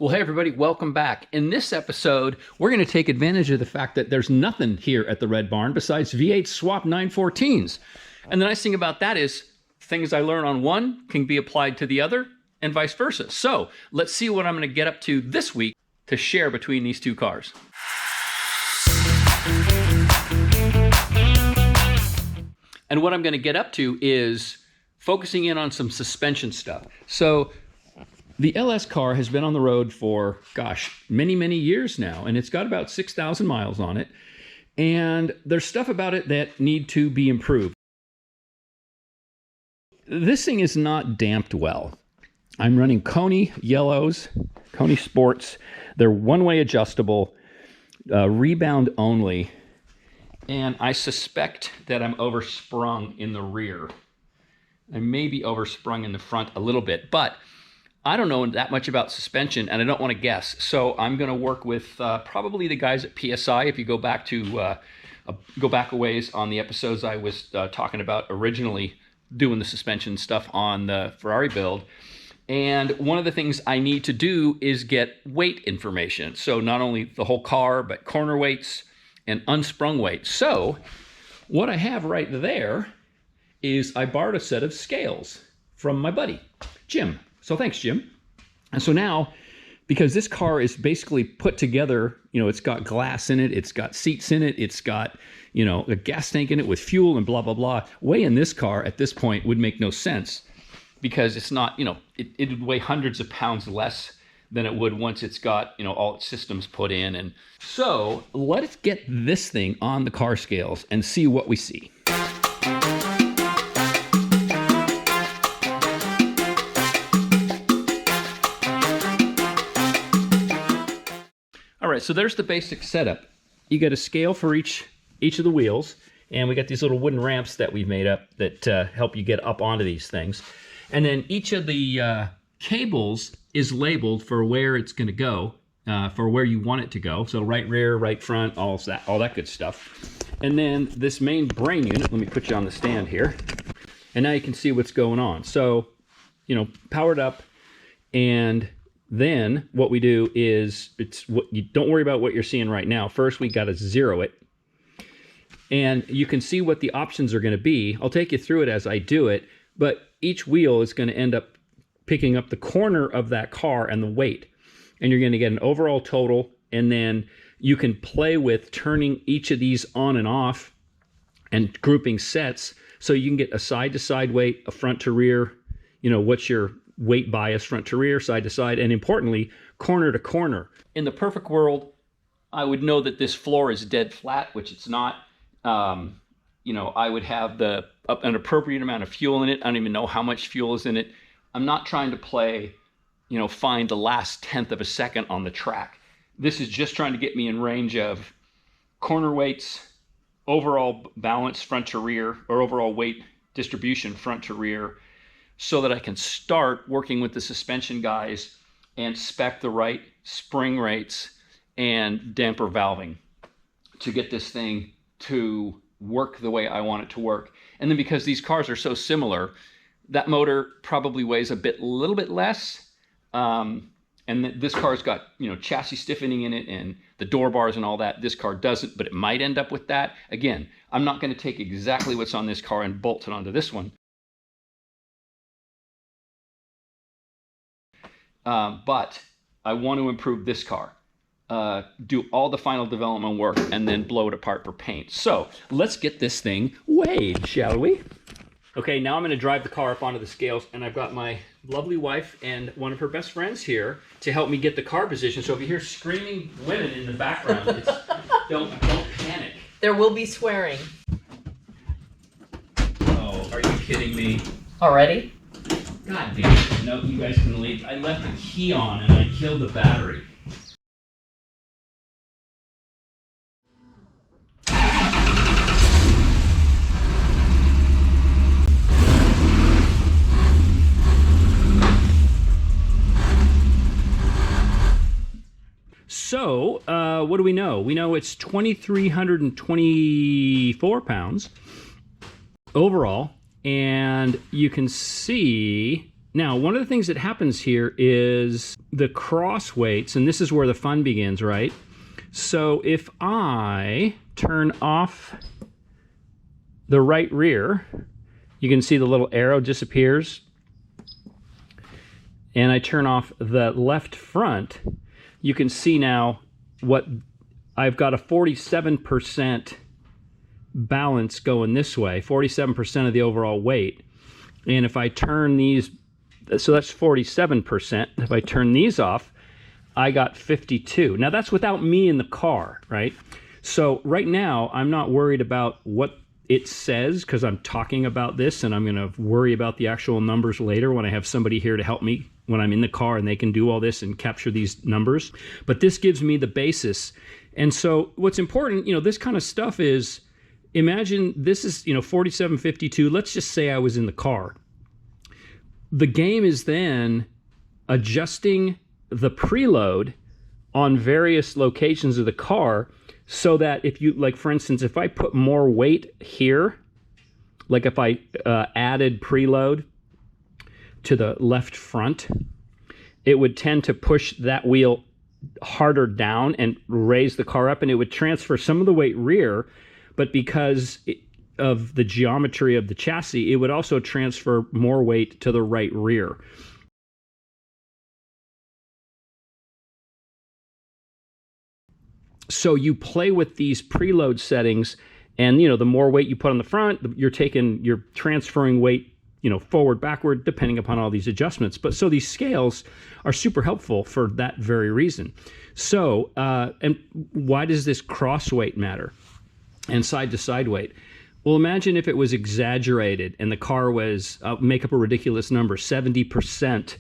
Well, hey everybody, welcome back. In this episode, we're going to take advantage of the fact that there's nothing here at the Red Barn besides V8 swap 914s. And the nice thing about that is things I learn on one can be applied to the other and vice versa. So let's see what I'm going to get up to this week to share between these two cars. And what I'm going to get up to is focusing in on some suspension stuff. So the LS car has been on the road for, gosh, many, many years now, and it's got about 6,000 miles on it. And there's stuff about it that need to be improved. This thing is not damped well. I'm running Coney yellows, Coney Sports. They're one-way adjustable, rebound only. And I suspect that I'm oversprung in the rear. I may be oversprung in the front a little bit, but I don't know that much about suspension, and I don't want to guess. So I'm going to work with probably the guys at PSI. If you go back a ways on the episodes I was talking about originally doing the suspension stuff on the Ferrari build. And one of the things I need to do is get weight information. So not only the whole car, but corner weights and unsprung weights. So what I have right there is I borrowed a set of scales from my buddy, Jim. So thanks, Jim. And so now, because this car is basically put together, it's got glass in it, it's got seats in it, it's got, a gas tank in it with fuel and blah, blah, blah. Weighing this car at this point would make no sense because it's not, it would weigh hundreds of pounds less than it would once it's got, all its systems put in. And so let's get this thing on the car scales and see what we see. All right, so there's the basic setup. You got a scale for each of the wheels, and we got these little wooden ramps that we've made up that help you get up onto these things. And then each of the cables is labeled for where it's going to go, for where you want it to go. So right rear, right front, all that good stuff. And then this main brain unit, let me put you on the stand here. And now you can see what's going on. So, powered up, and then what we do is you don't worry about what you're seeing right now. First, we got to zero it. And you can see what the options are going to be. I'll take you through it as I do it, but each wheel is going to end up picking up the corner of that car and the weight. And you're going to get an overall total, and then you can play with turning each of these on and off and grouping sets so you can get a side-to-side weight, a front-to-rear, what's your weight bias, front to rear, side to side, and importantly, corner to corner. In the perfect world, I would know that this floor is dead flat, which it's not. I would have an appropriate amount of fuel in it. I don't even know how much fuel is in it. I'm not trying to play, find the last tenth of a second on the track. This is just trying to get me in range of corner weights, overall balance front to rear, or overall weight distribution front to rear, so that I can start working with the suspension guys and spec the right spring rates and damper valving to get this thing to work the way I want it to work. And then because these cars are so similar, that motor probably weighs a little bit less. And this car's got, chassis stiffening in it and the door bars and all that. This car doesn't, but it might end up with that. Again, I'm not going to take exactly what's on this car and bolt it onto this one. But I want to improve this car, do all the final development work, and then blow it apart for paint. So let's get this thing weighed, shall we? Okay, now I'm going to drive the car up onto the scales, and I've got my lovely wife and one of her best friends here to help me get the car position. So if you hear screaming women in the background, don't panic. There will be swearing. Oh, are you kidding me? Already? God damn it. No, you guys can leave. I left the key on and I killed the battery. So, what do we know? We know it's 2,324 pounds overall. And you can see Now, one of the things that happens here is the cross weights, and this is where the fun begins, right? So if I turn off the right rear, you can see the little arrow disappears. And I turn off the left front, you can see now what I've got a 47% balance going this way, 47% of the overall weight. And if I turn these, so that's 47%. If I turn these off, I got 52. Now that's without me in the car, right? So right now, I'm not worried about what it says because I'm talking about this, and I'm going to worry about the actual numbers later when I have somebody here to help me when I'm in the car and they can do all this and capture these numbers. But this gives me the basis. And so what's important, this kind of stuff is, imagine this is, 4752. Let's just say I was in the car. The game is then adjusting the preload on various locations of the car so that if you, like for instance, if I put more weight here, like if I added preload to the left front, it would tend to push that wheel harder down and raise the car up, and it would transfer some of the weight rear, but because of the geometry of the chassis, it would also transfer more weight to the right rear. So you play with these preload settings, and the more weight you put on the front, you're transferring weight forward, backward, depending upon all these adjustments. But so these scales are super helpful for that very reason. So, and why does this cross weight matter? And side to side weight? Well, imagine if it was exaggerated and the car was, make up a ridiculous number, 70%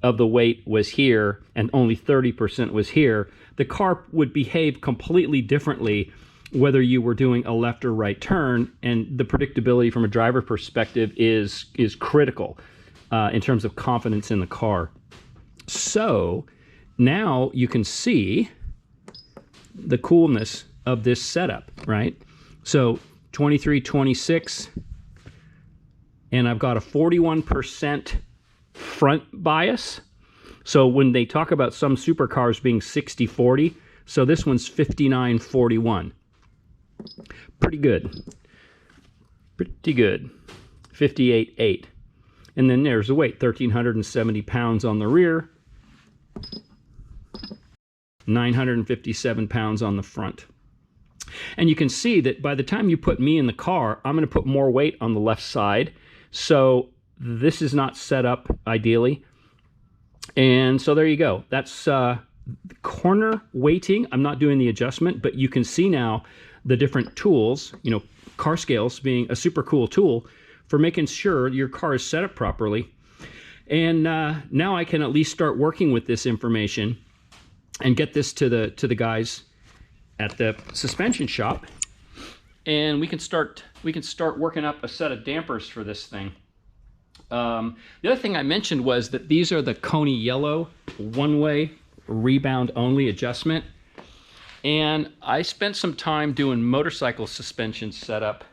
of the weight was here and only 30% was here. The car would behave completely differently whether you were doing a left or right turn, and the predictability from a driver perspective is critical in terms of confidence in the car. So now you can see the coolness of this setup, right? So 23, 26, and I've got a 41% front bias. So when they talk about some supercars being 60-40, so this one's 59-41. Pretty good. Pretty good. 58.8. And then there's the weight, 1,370 pounds on the rear, 957 pounds on the front. And you can see that by the time you put me in the car, I'm going to put more weight on the left side. So this is not set up ideally. And so there you go. That's corner weighting. I'm not doing the adjustment, but you can see now the different tools, car scales being a super cool tool for making sure your car is set up properly. And now I can at least start working with this information and get this to the guys at the suspension shop, and we can start working up a set of dampers for this thing. The other thing I mentioned was that these are the Coney Yellow one-way rebound only adjustment, and I spent some time doing motorcycle suspension setup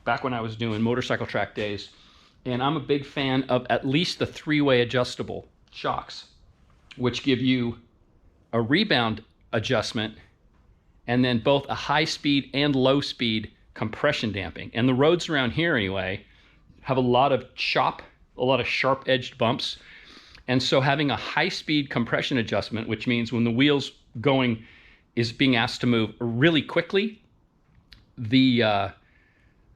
back when I was doing motorcycle track days, and I'm a big fan of at least the three-way adjustable shocks, which give you a rebound adjustment and then both a high speed and low speed compression damping. And the roads around here anyway have a lot of chop, a lot of sharp edged bumps. And so having a high speed compression adjustment, which means when the wheel's going is being asked to move really quickly,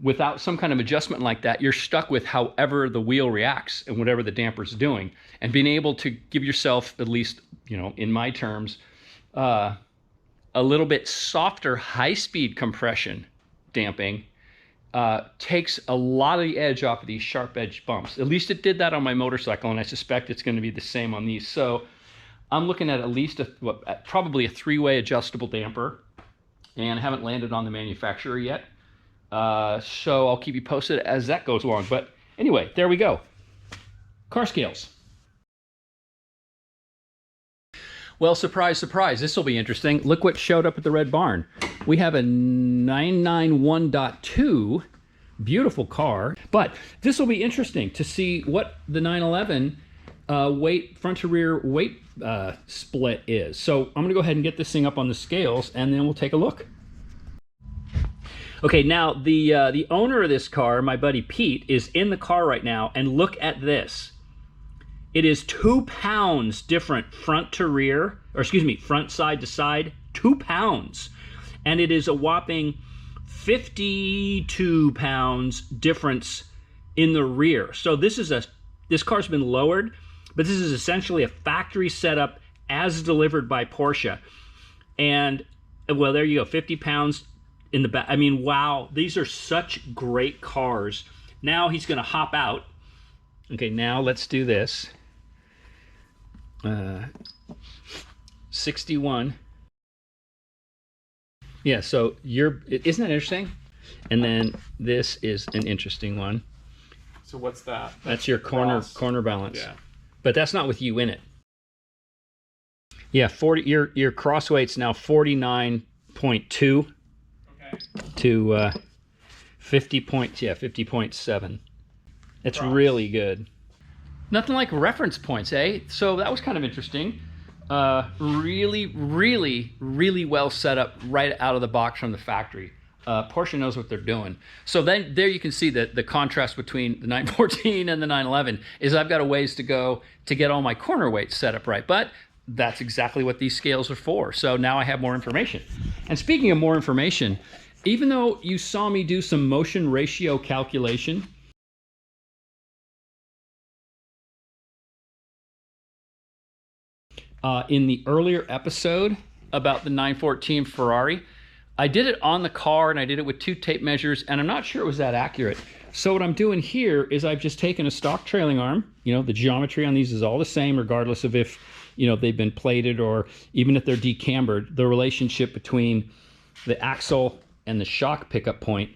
without some kind of adjustment like that, you're stuck with however the wheel reacts and whatever the damper's doing. And being able to give yourself, at least, in my terms, a little bit softer high-speed compression damping takes a lot of the edge off of these sharp-edged bumps. At least it did that on my motorcycle, and I suspect it's going to be the same on these. So I'm looking at least probably a three-way adjustable damper, and I haven't landed on the manufacturer yet. So I'll keep you posted as that goes along. But anyway, there we go. Car scales. Well, surprise, surprise, this will be interesting. Look what showed up at the Red Barn. We have a 991.2, beautiful car, but this will be interesting to see what the 911 weight, front to rear weight split is. So I'm gonna go ahead and get this thing up on the scales and then we'll take a look. Okay, now the owner of this car, my buddy Pete, is in the car right now, and look at this. It is 2 pounds different front to rear, or excuse me, front side to side, 2 pounds. And it is a whopping 52 pounds difference in the rear. So this car's been lowered, but this is essentially a factory setup as delivered by Porsche. And well, there you go, 50 pounds in the back. I mean, wow, these are such great cars. Now he's gonna hop out. Okay, now let's do this. 61. Yeah, so isn't that interesting? And then this is an interesting one. So what's that? That's your corner balance. Yeah. But that's not with you in it. Yeah, 40. Your cross weight's now 49.2 to 50.7. It's really good. Nothing like reference points, eh? So that was kind of interesting. Really well set up right out of the box from the factory. Porsche knows what they're doing. So then there you can see that the contrast between the 914 and the 911 is I've got a ways to go to get all my corner weights set up right. But that's exactly what these scales are for. So now I have more information. And speaking of more information, even though you saw me do some motion ratio calculation, in the earlier episode about the 914 Ferrari, I did it on the car and I did it with 2 tape measures, and I'm not sure it was that accurate. So what I'm doing here is I've just taken a stock trailing arm. You know, the geometry on these is all the same regardless of if, you know, they've been plated or even if they're decambered. The relationship between the axle and the shock pickup point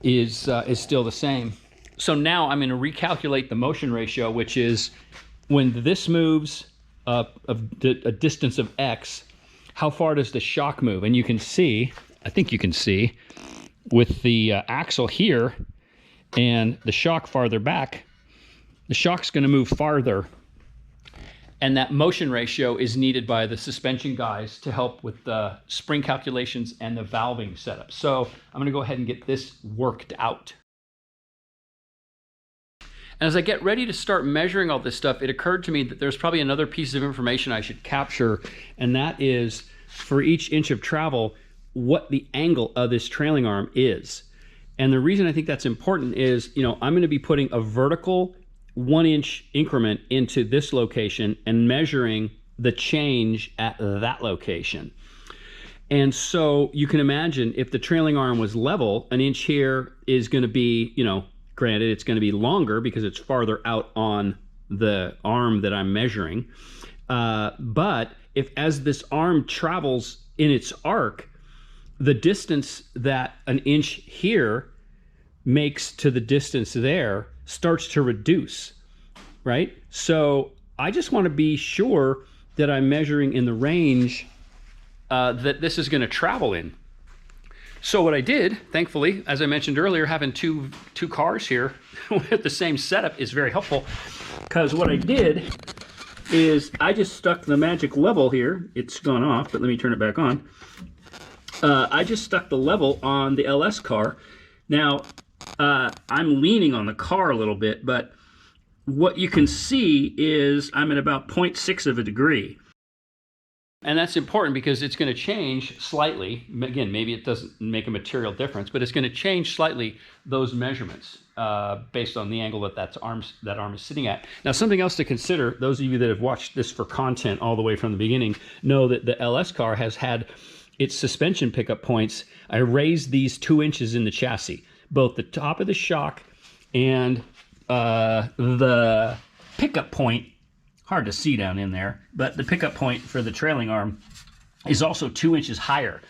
is still the same. So now I'm going to recalculate the motion ratio, which is when this moves a distance of X, how far does the shock move? And you can see, I think you can see, with the axle here and the shock farther back, the shock's going to move farther. And that motion ratio is needed by the suspension guys to help with the spring calculations and the valving setup. So I'm going to go ahead and get this worked out. And as I get ready to start measuring all this stuff, it occurred to me that there's probably another piece of information I should capture, and that is for each inch of travel, what the angle of this trailing arm is. And the reason I think that's important is, you know, I'm going to be putting a vertical 1-inch increment into this location and measuring the change at that location. And so you can imagine if the trailing arm was level, an inch here is going to be, you know, granted, it's going to be longer because it's farther out on the arm that I'm measuring. But if as this arm travels in its arc, the distance that an inch here makes to the distance there starts to reduce, right? So I just want to be sure that I'm measuring in the range that this is going to travel in. So what I did, thankfully, as I mentioned earlier, having two cars here with the same setup is very helpful, because what I did is I just stuck the magic level here. It's gone off, but let me turn it back on. I just stuck the level on the LS car. Now, I'm leaning on the car a little bit, but what you can see is I'm at about 0.6 of a degree. And that's important because it's going to change slightly. Again, maybe it doesn't make a material difference, but it's going to change slightly those measurements based on the angle that arm is sitting at. Now, something else to consider, those of you that have watched this for content all the way from the beginning know that the LS car has had its suspension pickup points. I raised these 2 inches in the chassis, both the top of the shock and the pickup point. Hard to see down in there, but the pickup point for the trailing arm is also 2 inches higher,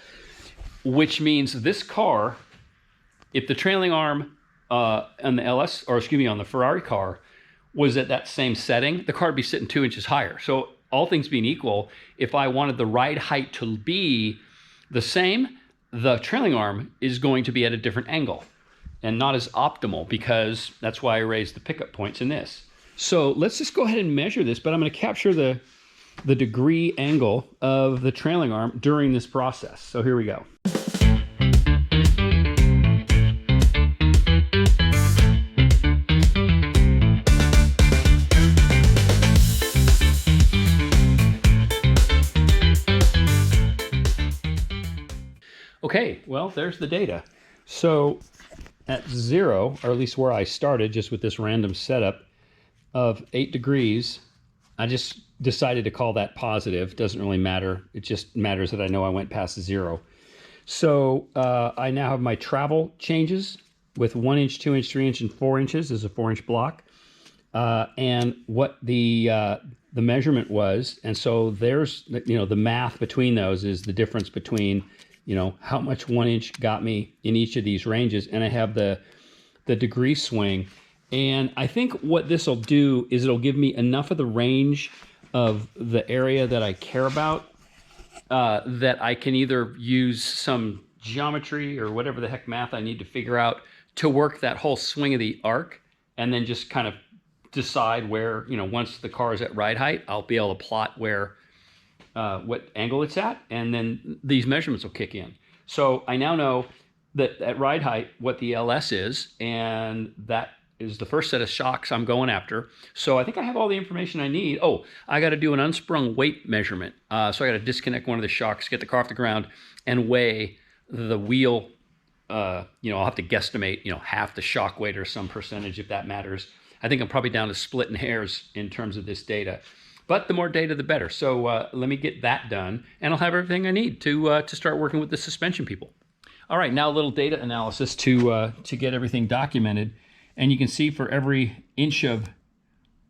which means this car, if the trailing arm on the LS, or excuse me, on the Ferrari car was at that same setting, the car would be sitting 2 inches higher. So all things being equal, if I wanted the ride height to be the same, the trailing arm is going to be at a different angle and not as optimal, because that's why I raised the pickup points in this. So let's just go ahead and measure this, but I'm going to capture the degree angle of the trailing arm during this process. So here we go. Okay, well, there's the data. So at 0, or at least where I started, just with this random setup of 8 degrees, I just decided to call that positive. Doesn't really matter. It just matters that I know I went past 0. So I now have my travel changes with 1 inch, 2 inch, 3 inch, and 4 inches is a 4-inch block. And what the measurement was. And so there's, the math between those is the difference between, how much 1 inch got me in each of these ranges. And I have the degree swing. And I think what this will do is it'll give me enough of the range of the area that I care about that I can either use some geometry or whatever the heck math I need to figure out to work that whole swing of the arc, and then just kind of decide where, once the car is at ride height, I'll be able to plot where what angle it's at, and then these measurements will kick in. So I now know that at ride height what the LS is, and that is the first set of shocks I'm going after. So I think I have all the information I need. Oh, I got to do an unsprung weight measurement. So I got to disconnect one of the shocks, get the car off the ground, and weigh the wheel. I'll have to guesstimate, half the shock weight or some percentage if that matters. I think I'm probably down to splitting hairs in terms of this data. But the more data, the better. So let me get that done, and I'll have everything I need to start working with the suspension people. All right, now a little data analysis to get everything documented. And you can see for every inch of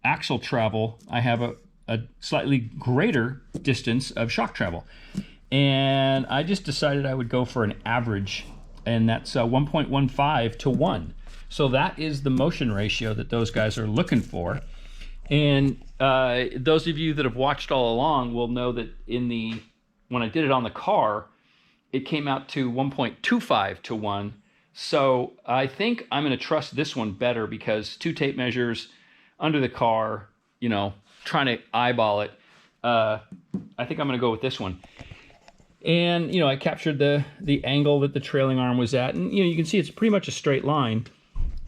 axle travel, I have a slightly greater distance of shock travel. And I just decided I would go for an average, and that's 1.15 to 1. So that is the motion ratio that those guys are looking for. And those of you that have watched all along will know that when I did it on the car, it came out to 1.25 to 1. So I think I'm going to trust this one better, because 2 tape measures under the car, trying to eyeball it. I think I'm going to go with this one. And, I captured the angle that the trailing arm was at. And, you can see it's pretty much a straight line.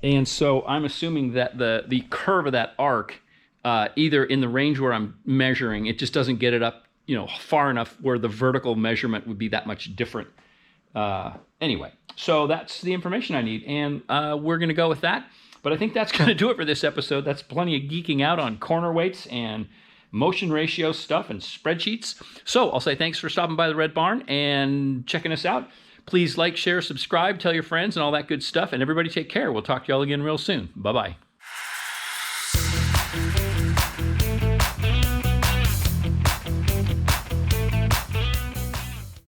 And so I'm assuming that the curve of that arc, either in the range where I'm measuring, it just doesn't get it up, far enough where the vertical measurement would be that much different. Anyway, so that's the information I need, and we're going to go with that. But I think that's going to do it for this episode. That's plenty of geeking out on corner weights and motion ratio stuff and spreadsheets. So I'll say thanks for stopping by the Red Barn and checking us out. Please like, share, subscribe, tell your friends, and all that good stuff. And everybody take care. We'll talk to y'all again real soon. Bye-bye.